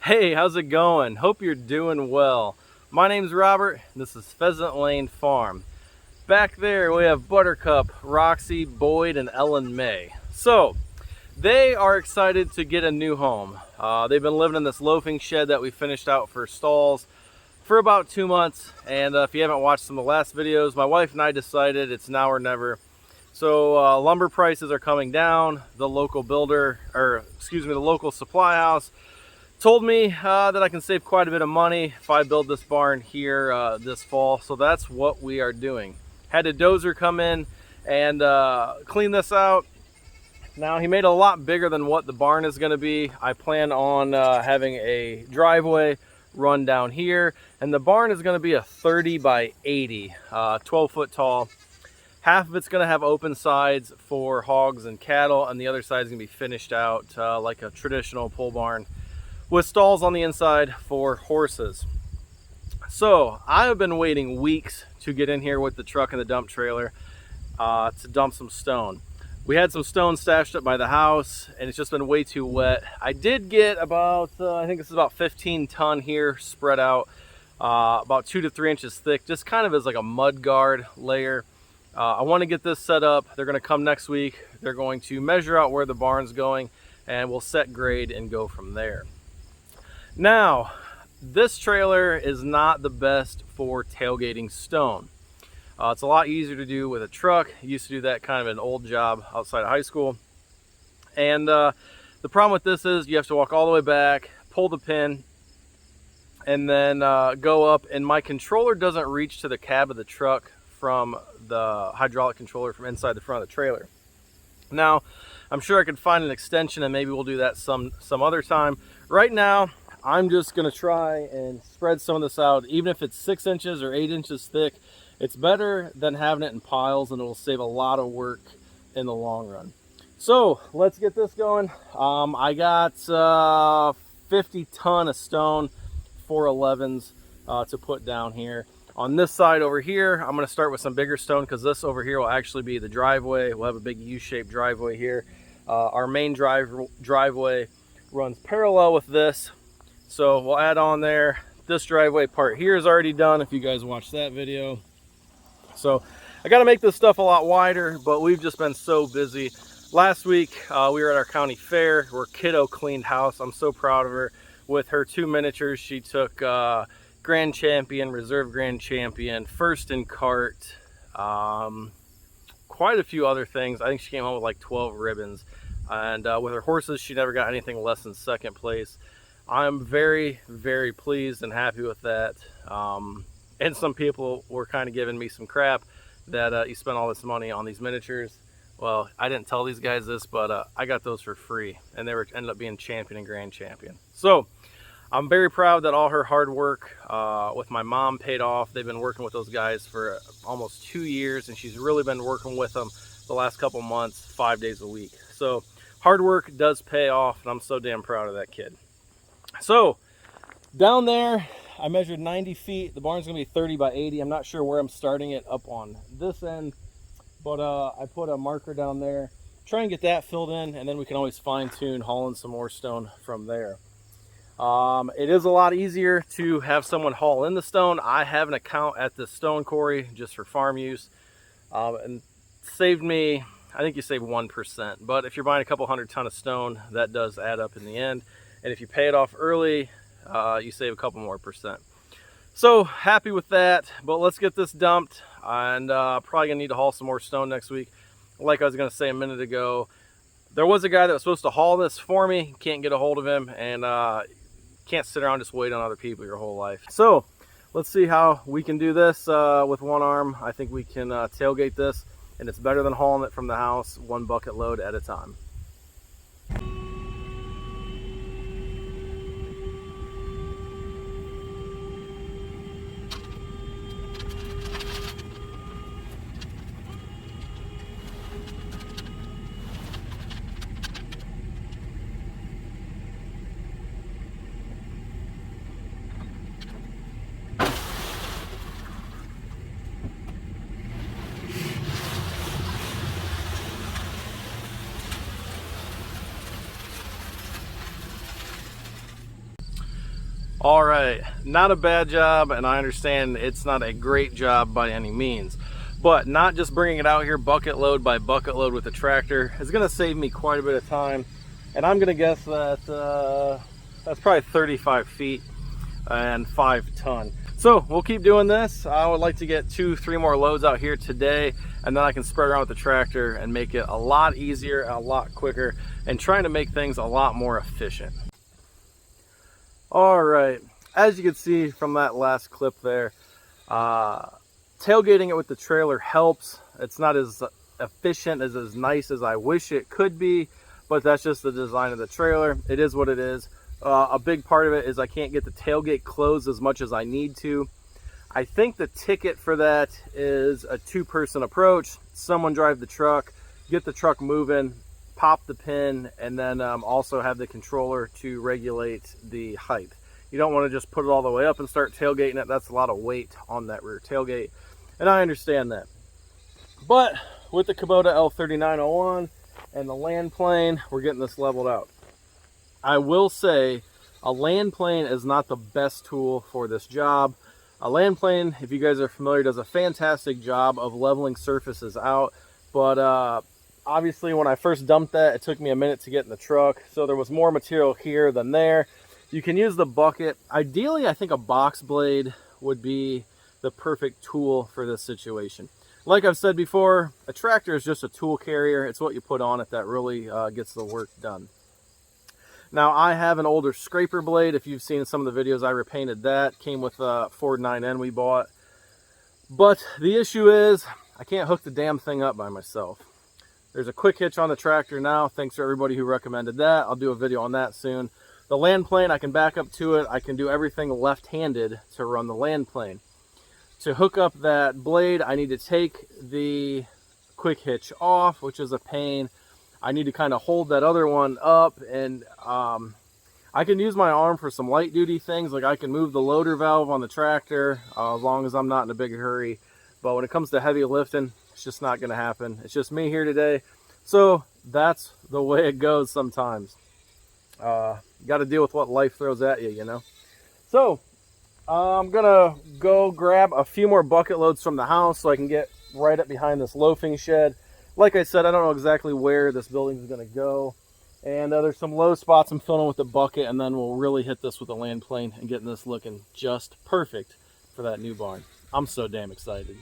Hey, how's it going? Hope you're doing well. My name's Robert. This is Pheasant Lane Farm. Back there we have Buttercup, Roxy, Boyd, and Ellen May. So they are excited to get a new home. They've been living in this loafing shed that we finished out for stalls for about 2 months. And if you haven't watched some of the last videos, my wife and I decided it's now or never. So lumber prices are coming down. The local builder, the local supply house told me that I can save quite a bit of money if I build this barn here this fall. So that's what we are doing. Had a dozer come in and clean this out. Now he made it a lot bigger than what the barn is going to be. I plan on having a driveway run down here, and the barn is going to be a 30 by 80, 12 foot tall. Half of it's going to have open sides for hogs and cattle, and the other side is going to be finished out like a traditional pole barn, with stalls on the inside for horses. So I have been waiting weeks to get in here with the truck and the dump trailer to dump some stone. We had some stone stashed up by the house and it's just been way too wet. I did get about, I think this is about 15 ton here spread out, about 2 to 3 inches thick, just kind of as like a mud guard layer. I want to get this set up. They're going to come next week. They're going to measure out where the barn's going and we'll set grade and go from there. Now, this trailer is not the best for tailgating stone. It's a lot easier to do with a truck. I used to do that kind of an old job outside of high school. And the problem with this is you have to walk all the way back, pull the pin, and then go up. And my controller doesn't reach to the cab of the truck from the hydraulic controller from inside the front of the trailer. Now, I'm sure I could find an extension and maybe we'll do that some other time. Right now, I'm just gonna try and spread some of this out. Even if it's 6 inches or 8 inches thick, it's better than having it in piles, and it will save a lot of work in the long run. So let's get this going. I got 50 ton of stone 411s to put down here. On this side over here, I'm gonna start with some bigger stone because this over here will actually be the driveway. We'll have a big U-shaped driveway here. Our main driveway runs parallel with this. So we'll add on there. This driveway part here is already done if you guys watched that video. So I got to make this stuff a lot wider, but we've just been so busy. Last week we were at our county fair where Kiddo cleaned house. I'm so proud of her. With her 2 miniatures, she took grand champion, reserve grand champion, first in cart, quite a few other things. I think she came home with like 12 ribbons. And with her horses, she never got anything less than second place. I'm very, very pleased and happy with that. And some people were kind of giving me some crap that you spent all this money on these miniatures. Well, I didn't tell these guys this, but I got those for free, and they ended up being champion and grand champion. So I'm very proud that all her hard work with my mom paid off. They've been working with those guys for almost 2 years, and she's really been working with them the last couple months, 5 days a week. So hard work does pay off, and I'm so damn proud of that kid. So down there, I measured 90 feet. The barn's gonna be 30 by 80. I'm not sure where I'm starting it up on this end, but I put a marker down there. Try and get that filled in, and then we can always fine tune hauling some more stone from there. It is a lot easier to have someone haul in the stone. I have an account at the stone quarry just for farm use, and saved me, I think you save 1%, but if you're buying a couple 100 ton of stone, that does add up in the end. And if you pay it off early, you save a couple more percent. So happy with that, but let's get this dumped, and probably gonna need to haul some more stone next week. Like I was gonna say a minute ago, there was a guy that was supposed to haul this for me. Can't get a hold of him, and can't sit around just wait on other people your whole life. So let's see how we can do this with one arm. I think we can tailgate this, and it's better than hauling it from the house, 1 bucket load at a time. All right, not a bad job, and I understand it's not a great job by any means, but not just bringing it out here bucket load by bucket load with the tractor is going to save me quite a bit of time, and I'm going to guess that that's probably 35 feet and 5 ton. So we'll keep doing this. I would like to get 2-3 more loads out here today, and then I can spread around with the tractor and make it a lot easier, a lot quicker, and trying to make things a lot more efficient. All right, as you can see from that last clip there, tailgating it with the trailer helps. It's not as efficient, as nice as I wish it could be, but that's just the design of the trailer. It is what it is. A big part of it is I can't get the tailgate closed as much as I need to. I think the ticket for that is a 2-person approach. Someone drive the truck, get the truck moving, pop the pin, and then also have the controller to regulate the height. You don't want to just put it all the way up and start tailgating it. That's a lot of weight on that rear tailgate, and I understand that. But with the Kubota L3901 and the land plane, we're getting this leveled out. I will say a land plane is not the best tool for this job. A land plane, if you guys are familiar, does a fantastic job of leveling surfaces out, but obviously when I first dumped that, it took me a minute to get in the truck, so there was more material here than there. You can use the bucket. Ideally, I think a box blade would be the perfect tool for this situation. Like I've said before, a tractor is just a tool carrier. It's what you put on it that really gets the work done. Now, I have an older scraper blade. If you've seen some of the videos, I repainted that. Came with a Ford 9N we bought. But the issue is, I can't hook the damn thing up by myself. There's a quick hitch on the tractor now. Thanks to everybody who recommended that. I'll do a video on that soon. The land plane, I can back up to it. I can do everything left-handed to run the land plane. To hook up that blade, I need to take the quick hitch off, which is a pain. I need to kind of hold that other one up, and I can use my arm for some light duty things, like I can move the loader valve on the tractor as long as I'm not in a big hurry. But when it comes to heavy lifting, it's just not going to happen. It's just me here today. So that's the way it goes sometimes. You got to deal with what life throws at you, you know. So I'm going to go grab a few more bucket loads from the house so I can get right up behind this loafing shed. Like I said, I don't know exactly where this building is going to go. And there's some low spots I'm filling with the bucket, and then we'll really hit this with the land plane and getting this looking just perfect for that new barn. I'm so damn excited.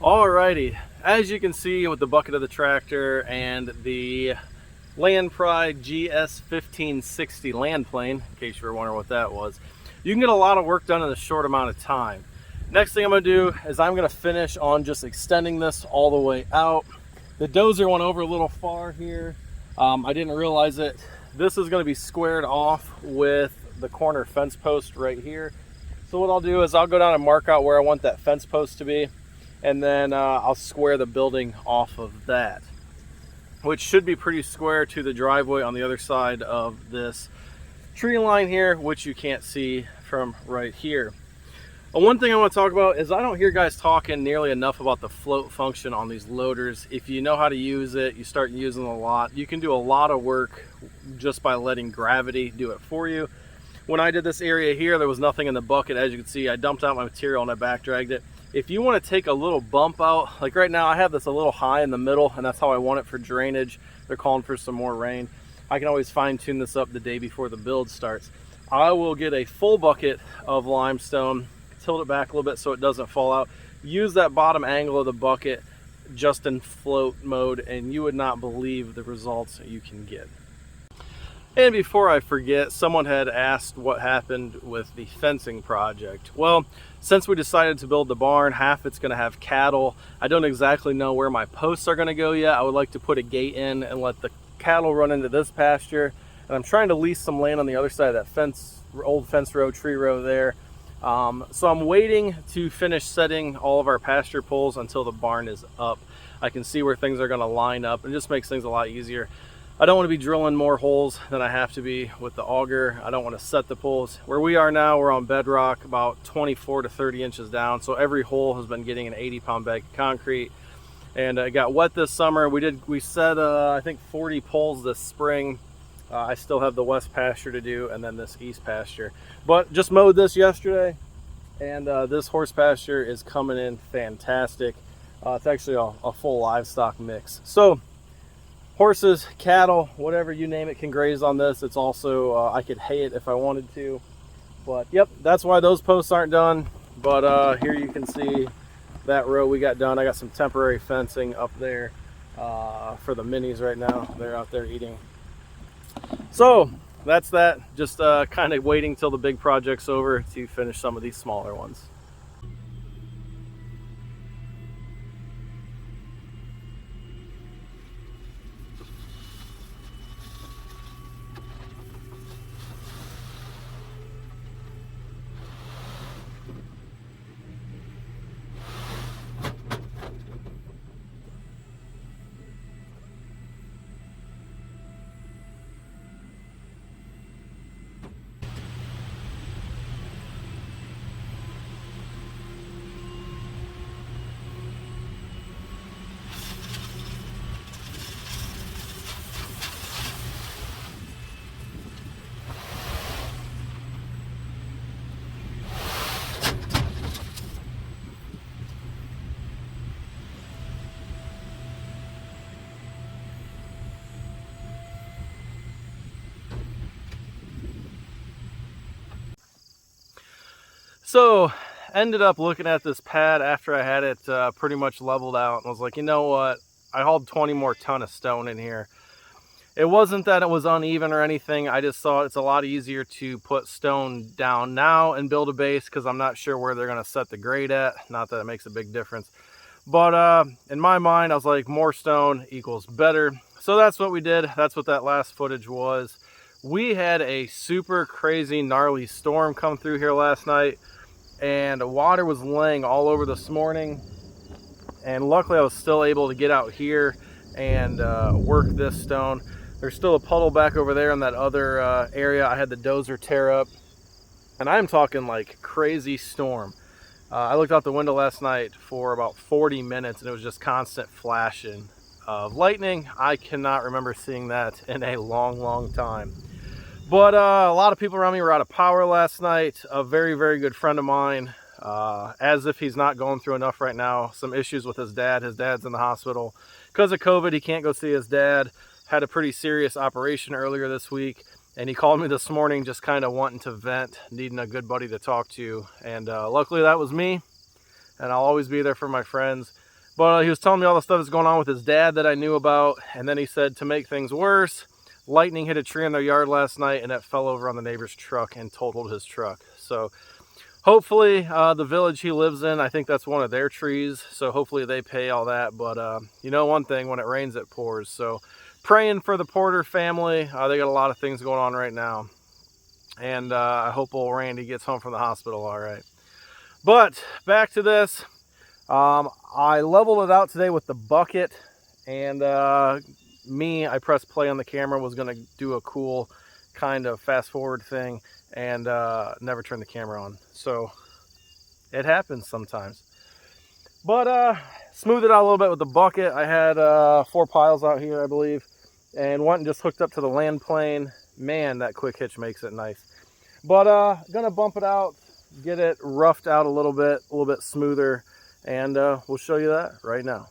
Alrighty, as you can see with the bucket of the tractor and the Land Pride GS 1560 land plane, in case you were wondering what that was, you can get a lot of work done in a short amount of time. Next thing I'm going to do is I'm going to finish on just extending this all the way out. The dozer went over a little far here. I didn't realize it. This is going to be squared off with the corner fence post right here. So what I'll do is I'll go down and mark out where I want that fence post to be, and then I'll square the building off of that, which should be pretty square to the driveway on the other side of this tree line here, which you can't see from right here. One thing I want to talk about is I don't hear guys talking nearly enough about the float function on these loaders. If you know how to use it, you start using it a lot, you can do a lot of work just by letting gravity do it for you. When I did this area here, there was nothing in the bucket. As you can see, I dumped out my material and I back dragged it. If you want to take a little bump out, like right now I have this a little high in the middle, and that's how I want it for drainage. They're calling for some more rain. I can always fine tune this up the day before the build starts. I will get a full bucket of limestone, tilt it back a little bit so it doesn't fall out, use that bottom angle of the bucket just in float mode, and you would not believe the results you can get. And before I forget, someone had asked what happened with the fencing project. Well, since we decided to build the barn, half it's going to have cattle. I don't exactly know where my posts are going to go yet. I would like to put a gate in and let the cattle run into this pasture, and I'm trying to lease some land on the other side of that fence, old fence row, tree row there. So I'm waiting to finish setting all of our pasture poles until the barn is up. I can see where things are going to line up, and it just makes things a lot easier. I don't want to be drilling more holes than I have to be with the auger. I don't want to set the poles. Where we are now, we're on bedrock about 24 to 30 inches down, so every hole has been getting an 80-pound bag of concrete. And it got wet this summer. We set I think 40 poles this spring. I still have the west pasture to do, and then this east pasture. But just mowed this yesterday, and this horse pasture is coming in fantastic. It's actually a full livestock mix. So horses, cattle, whatever you name it can graze on this. It's also, I could hay it if I wanted to. But yep, that's why those posts aren't done. But here you can see that row we got done. I got some temporary fencing up there for the minis right now. They're out there eating. So that's that. Just kind of waiting till the big project's over to finish some of these smaller ones. So ended up looking at this pad after I had it pretty much leveled out, and was like, you know what, I hauled 20 more ton of stone in here. It wasn't that it was uneven or anything. I just thought it's a lot easier to put stone down now and build a base, because I'm not sure where they're going to set the grade at. Not that it makes a big difference, but in my mind I was like, more stone equals better. So that's what we did. That's what that last footage was. We had a super crazy gnarly storm come through here last night, and water was laying all over this morning, and luckily I was still able to get out here and work this stone. There's still a puddle back over there in that other area I had the dozer tear up, and I'm talking like crazy storm. I looked out the window last night for about 40 minutes and it was just constant flashing of lightning. I cannot remember seeing that in a long time. But a lot of people around me were out of power last night. A very good friend of mine, as if he's not going through enough right now, some issues with his dad. His dad's in the hospital because of COVID. He can't go see his dad. Had a pretty serious operation earlier this week, and he called me this morning just kind of wanting to vent, needing a good buddy to talk to. And luckily that was me, and I'll always be there for my friends. But he was telling me all the stuff that's going on with his dad that I knew about. And then he said, to make things worse, lightning hit a tree in their yard last night and it fell over on the neighbor's truck and totaled his truck. So hopefully the village he lives in, I think that's one of their trees. So hopefully they pay all that. But you know one thing, when it rains, it pours. So praying for the Porter family. They got a lot of things going on right now. And I hope old Randy gets home from the hospital all right. But back to this. I leveled it out today with the bucket, and I pressed play on the camera, was going to do a cool kind of fast forward thing, and never turned the camera on. So it happens sometimes. But smooth it out a little bit with the bucket. I had 4 piles out here, I believe, and went and just hooked up to the land plane. Man, that quick hitch makes it nice. But gonna bump it out, get it roughed out a little bit smoother, and we'll show you that right now.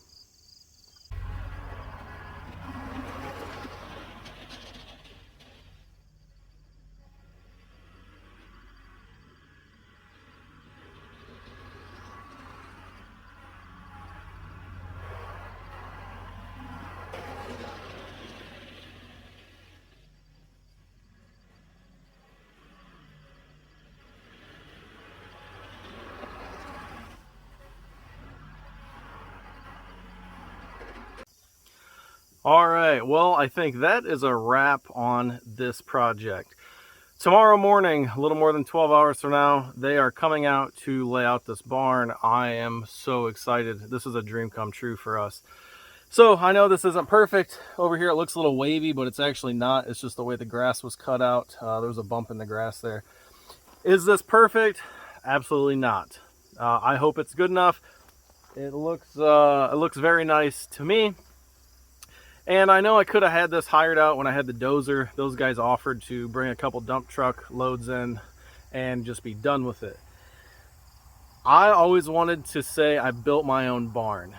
All right, well, I think that is a wrap on this project. Tomorrow morning, a little more than 12 hours from now, they are coming out to lay out this barn. I am so excited. This is a dream come true for us. So I know this isn't perfect. Over here it looks a little wavy, but it's actually not. It's just the way the grass was cut out. There was a bump in the grass there. Is this perfect? Absolutely not. I hope it's good enough. It looks very nice to me. And I know I could have had this hired out when I had the dozer. Those guys offered to bring a couple dump truck loads in and just be done with it. I always wanted to say I built my own barn.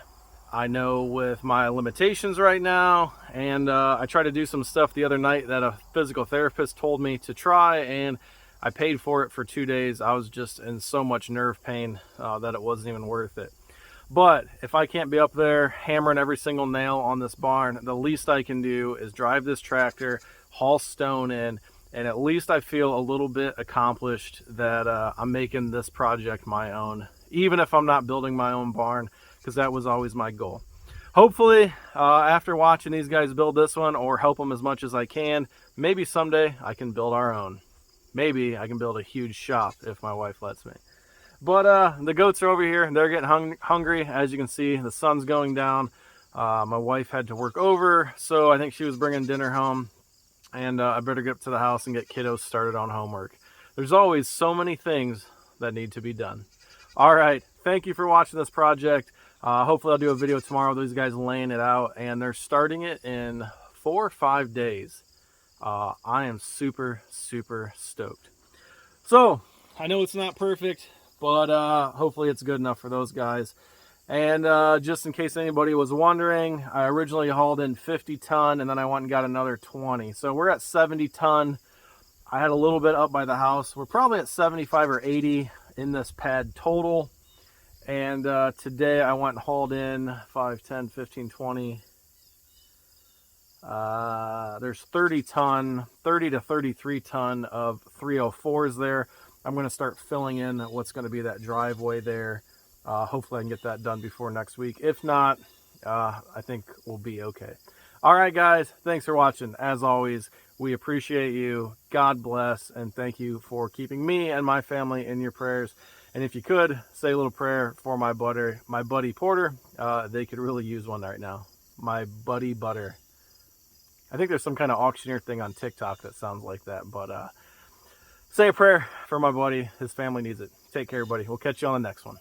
I know with my limitations right now, and I tried to do some stuff the other night that a physical therapist told me to try, and I paid for it for 2 days. I was just in so much nerve pain that it wasn't even worth it. But if I can't be up there hammering every single nail on this barn, the least I can do is drive this tractor, haul stone in, and at least I feel a little bit accomplished that I'm making this project my own, even if I'm not building my own barn, because that was always my goal. Hopefully, after watching these guys build this one, or help them as much as I can, maybe someday I can build our own. Maybe I can build a huge shop if my wife lets me. But the goats are over here. They're getting hungry. As you can see, the sun's going down. My wife had to work over, so I think she was bringing dinner home. And I better get up to the house and get kiddos started on homework. There's always so many things that need to be done. All right. Thank you for watching this project. Hopefully I'll do a video tomorrow with these guys laying it out. And they're starting it in 4 or 5 days. I am super, super stoked. So, I know it's not perfect, but hopefully it's good enough for those guys. And just in case anybody was wondering, I originally hauled in 50 ton and then I went and got another 20. So we're at 70 ton. I had a little bit up by the house. We're probably at 75 or 80 in this pad total. And today I went and hauled in 5, 10, 15, 20. There's 30 to 33 ton of 304s there. I'm going to start filling in what's going to be that driveway there. Hopefully I can get that done before next week. If not, I think we'll be okay. All right, guys, thanks for watching. As always, we appreciate you. God bless, and thank you for keeping me and my family in your prayers. And if you could, say a little prayer for my buddy Porter. They could really use one right now. My buddy Butter. I think there's some kind of auctioneer thing on TikTok that sounds like that, but say a prayer for my buddy. His family needs it. Take care, everybody. We'll catch you on the next one.